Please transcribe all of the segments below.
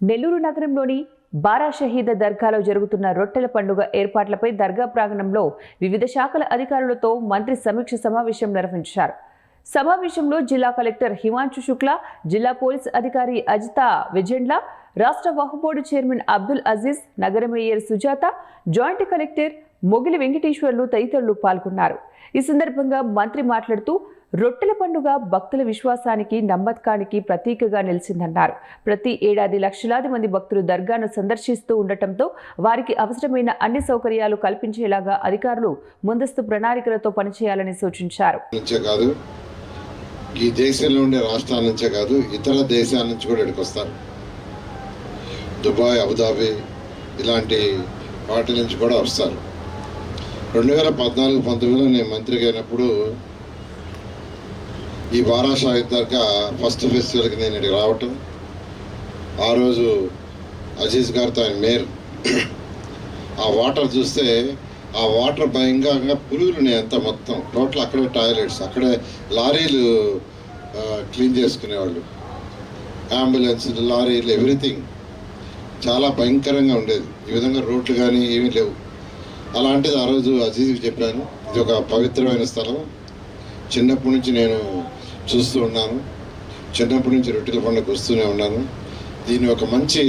నెల్లూరు నగరంలోని బారా షహీద దర్గాలో జరుగుతున్న రొట్టెల పండుగ ఏర్పాట్లపై దర్గా ప్రాంగణంలో వివిధ శాఖల అధికారులతో మంత్రి సమీక్ష సమావేశం నిర్వహించారు. సమావేశంలో జిల్లా కలెక్టర్ హిమాంశు శుక్లా, జిల్లా పోలీస్ అధికారి అజితా విజెండ్ల, రాష్ట్ర వక్ఫ్ బోర్డు చైర్మన్ అబ్దుల్ అజీజ్, నగర మేయర్ సుజాత, జాయింట్ కలెక్టర్ మొగిలి వెంకటేశ్వర్లు తదితరులు పాల్గొన్నారు. ఈ సందర్భంగా మంత్రి మాట్లాడుతూ రొట్టెల పండుగ భక్తుల విశ్వాసానికి, నమ్మకానికి ప్రతీకగా నిలిచిందన్నారు. ప్రతి ఏడాది లక్షలాది మంది భక్తులు దర్గాను సందర్శిస్తూ ఉండటంతో వారికి అవసరమైన అన్ని సౌకర్యాలు కల్పించేలాగా అధికారులు ముందస్తు ప్రణాళికలతో పనిచేయాలని సూచించారు. ఈ దేశంలో ఉండే రాష్ట్రాల నుంచే కాదు, ఇతర దేశాల నుంచి కూడా ఇక్కడికి వస్తారు. దుబాయ్, అబుదాబి ఇలాంటి వాటి నుంచి కూడా వస్తారు. 2014-19లో నేను మంత్రిగా అయినప్పుడు ఈ బారా షాహిద్ దర్గా ఫస్ట్ ఫెస్టివల్కి నేను ఇక్కడికి రావటం, ఆ రోజు అజీజ్ గారితో ఆయన మేయర్, ఆ వాటర్ చూస్తే ఆ వాటర్ భయంగా పురుగులు ఉన్నాయి అంతా మొత్తం. టోటల్ అక్కడే టాయిలెట్స్, అక్కడే లారీలు క్లీన్ చేసుకునేవాళ్ళు, అంబులెన్స్లు, లారీలు, ఎవ్రీథింగ్ చాలా భయంకరంగా ఉండేది. ఈ విధంగా రోడ్లు కానీ ఏమీ లేవు. అలాంటిది ఆ రోజు అజీజ్కి చెప్పాను, ఇది ఒక పవిత్రమైన స్థలం, చిన్నప్పటి నుంచి నేను చూస్తూ ఉన్నాను, చిన్నప్పటి నుంచి రొట్టెల పండుగ వస్తూనే ఉన్నాను, దీన్ని ఒక మంచి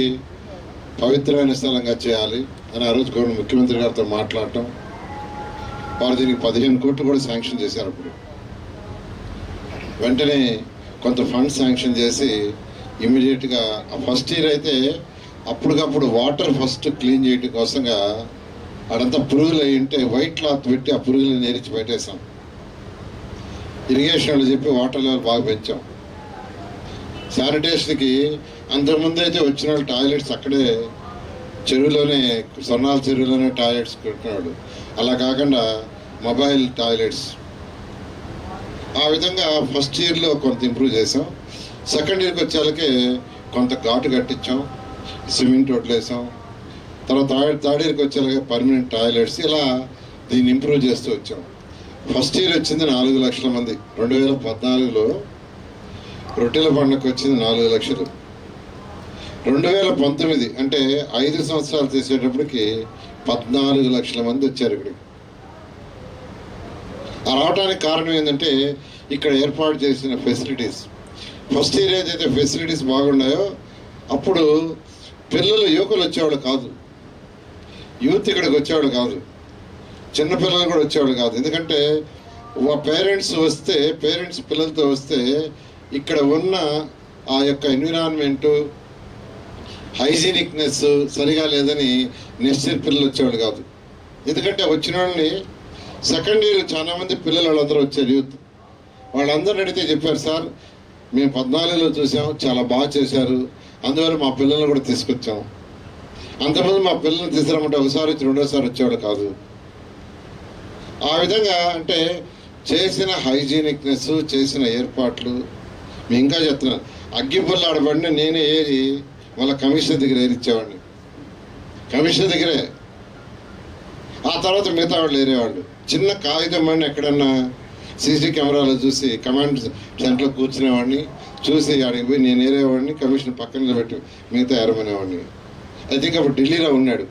పవిత్రమైన స్థలంగా చేయాలి అని ఆ రోజు ముఖ్యమంత్రి గారితో మాట్లాడటం, వారు దీనికి 15 కోట్లు కూడా శాంక్షన్ చేశారు. అప్పుడు వెంటనే కొంత ఫండ్ శాంక్షన్ చేసి ఇమ్మీడియట్గా ఆ ఫస్ట్ ఇయర్ అయితే అప్పటికప్పుడు వాటర్ ఫస్ట్ క్లీన్ చేయడం కోసంగా అడంతా పురుగులు అయి ఉంటే వైట్ క్లాత్ పెట్టి ఆ పురుగులను నేరించి పెట్టేశాం. ఇరిగేషన్ వాళ్ళు చెప్పి వాటర్ లెవెల్ బాగా పెంచాం. శానిటేషన్కి అంతకుముందు అయితే వచ్చిన వాళ్ళు టాయిలెట్స్ అక్కడే చెరువులోనే, స్వర్ణాల చెరువులోనే టాయిలెట్స్ పెట్టుకున్నాడు. అలా కాకుండా మొబైల్ టాయిలెట్స్, ఆ విధంగా ఫస్ట్ ఇయర్లో కొంత ఇంప్రూవ్ చేసాం. సెకండ్ ఇయర్కి వచ్చేళ్ళకి కొంత ఘాటు కట్టించాం, సిమెంట్ వడ్లేసాం. తర్వాత థర్డ్ ఇయర్కి వచ్చేలాగే పర్మనెంట్ టాయిలెట్స్, ఇలా దీన్ని ఇంప్రూవ్ చేస్తూ వచ్చాం. ఫస్ట్ ఇయర్ వచ్చింది 4 లక్షల మంది. 2014లో రొట్టెల పండుగకు వచ్చింది 4 లక్షలు. 2019 అంటే 5 సంవత్సరాలు చేసేటప్పటికి 14 లక్షల మంది వచ్చారు ఇక్కడికి. ఆ రావడానికి కారణం ఏంటంటే ఇక్కడ ఏర్పాటు చేసిన ఫెసిలిటీస్. ఫస్ట్ ఇయర్ ఏదైతే ఫెసిలిటీస్ బాగున్నాయో అప్పుడు పిల్లలు, యువకులు వచ్చేవాళ్ళు కాదు, యూత్ ఇక్కడికి వచ్చేవాడు కాదు, చిన్నపిల్లలు కూడా వచ్చేవాడు కాదు. ఎందుకంటే పేరెంట్స్ పిల్లలతో వస్తే ఇక్కడ ఉన్న ఆ యొక్క ఎన్విరాన్మెంటు, హైజీనిక్నెస్ సరిగా లేదని నెక్స్ట్ ఇయర్ పిల్లలు వచ్చేవాడు కాదు. ఎందుకంటే వచ్చిన వాళ్ళని సెకండ్ ఇయర్ చాలామంది పిల్లలు వాళ్ళందరూ వచ్చారు, యూత్. వాళ్ళందరూ అడిగితే చెప్పారు, సార్ మేము 14లో చూసాం, చాలా బాగా చేశారు, అందువల్ల మా పిల్లల్ని కూడా తీసుకొచ్చాం. అంతమంది మా పిల్లల్ని తీసుకురామంటే ఒకసారి వచ్చి రెండోసారి వచ్చేవాడు కాదు. ఆ విధంగా అంటే చేసిన హైజీనిక్నెస్, చేసిన ఏర్పాట్లు. మేము ఇంకా చెప్తున్నాను, అగ్గిపుల్ల ఆడబడిన నేనే ఏరి మళ్ళీ కమిషనర్ దగ్గర ఏరిచ్చేవాడిని, కమిషనర్ దగ్గరే. ఆ తర్వాత మిగతా వాళ్ళు ఏరేవాళ్ళు. చిన్న కాగితం అని ఎక్కడన్నా సీసీ కెమెరాలో చూసి కమాండ్ సెంటర్లో కూర్చునేవాడిని, చూసి ఆడికి పోయి నేను ఏరేవాడిని, కమిషనర్ పక్కన నిలబెట్టి మిగతా ఏరమనేవాడిని. ఐ థింక్ అప్పుడు ఢిల్లీలో ఉన్నాడు.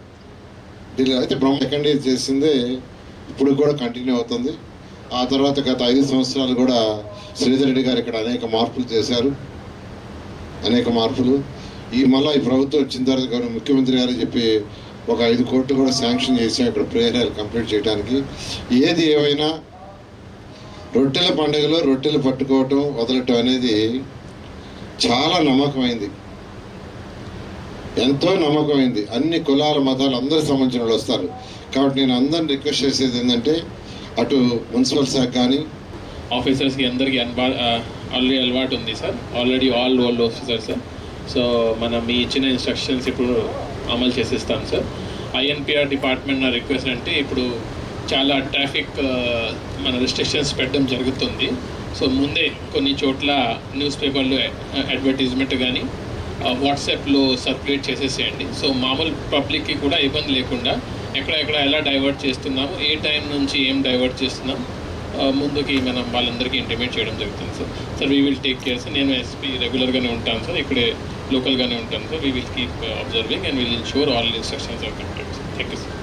ఢిల్లీలో అయితే సెకండ్ ఇయర్ చేసిందే ఇప్పుడు కూడా కంటిన్యూ అవుతుంది. ఆ తర్వాత గత 5 సంవత్సరాలు కూడా శ్రీధర్ రెడ్డి గారు ఇక్కడ అనేక మార్పులు చేశారు, అనేక మార్పులు. మళ్ళీ ఈ ప్రభుత్వం వచ్చిన తర్వాత ముఖ్యమంత్రి గారు చెప్పి ఒక 5 కోట్లు కూడా శాంక్షన్ చేసాం ఇక్కడ ప్రేయర్ కంప్లీట్ చేయడానికి. ఏది ఏమైనా రొట్టెల పండుగలో రొట్టెలు పట్టుకోవటం, వదలటం అనేది చాలా నమ్మకమైంది, ఎంతో నమ్మకమైంది. అన్ని కులాల, మతాలు అందరికి సంబంధించిన వాళ్ళు వస్తారు. కాబట్టి నేను అందరిని రిక్వెస్ట్ చేసేది ఏంటంటే అటు మున్సిపల్ శాఖ కానీ ఆఫీసర్స్కి అందరికీ ఆల్రెడీ అలవాటు ఉంది sir, already all world officers sir. So మనం మీ ఇచ్చిన ఇన్స్ట్రక్షన్స్ ఇప్పుడు అమలు చేసేస్తాం సార్. ఐఎన్పిఆర్ డిపార్ట్మెంట్ నా రిక్వెస్ట్ అంటే ఇప్పుడు చాలా ట్రాఫిక్ మన రిస్ట్రిక్షన్స్ పెట్టడం జరుగుతుంది. సో ముందే కొన్ని చోట్ల న్యూస్ పేపర్లో అడ్వర్టైజ్మెంట్ కానీ వాట్సాప్లో సర్క్యులేట్ చేసేసేయండి. సో మామూలు పబ్లిక్కి కూడా ఇబ్బంది లేకుండా ఎక్కడ ఎలా డైవర్ట్ చేస్తున్నాము, ఏ టైం నుంచి ఏం డైవర్ట్ చేస్తున్నాం ముందుకి మనం వాళ్ళందరికీ ఇంటిమేట్ చేయడం జరుగుతుంది sir. We will take care sir. నేను ఎస్పీ రెగ్యులర్గానే ఉంటాను సార్, ఇక్కడే లోకల్గానే ఉంటాను sir. We will keep observing and will ensure all instructions are correct. Thank you sir.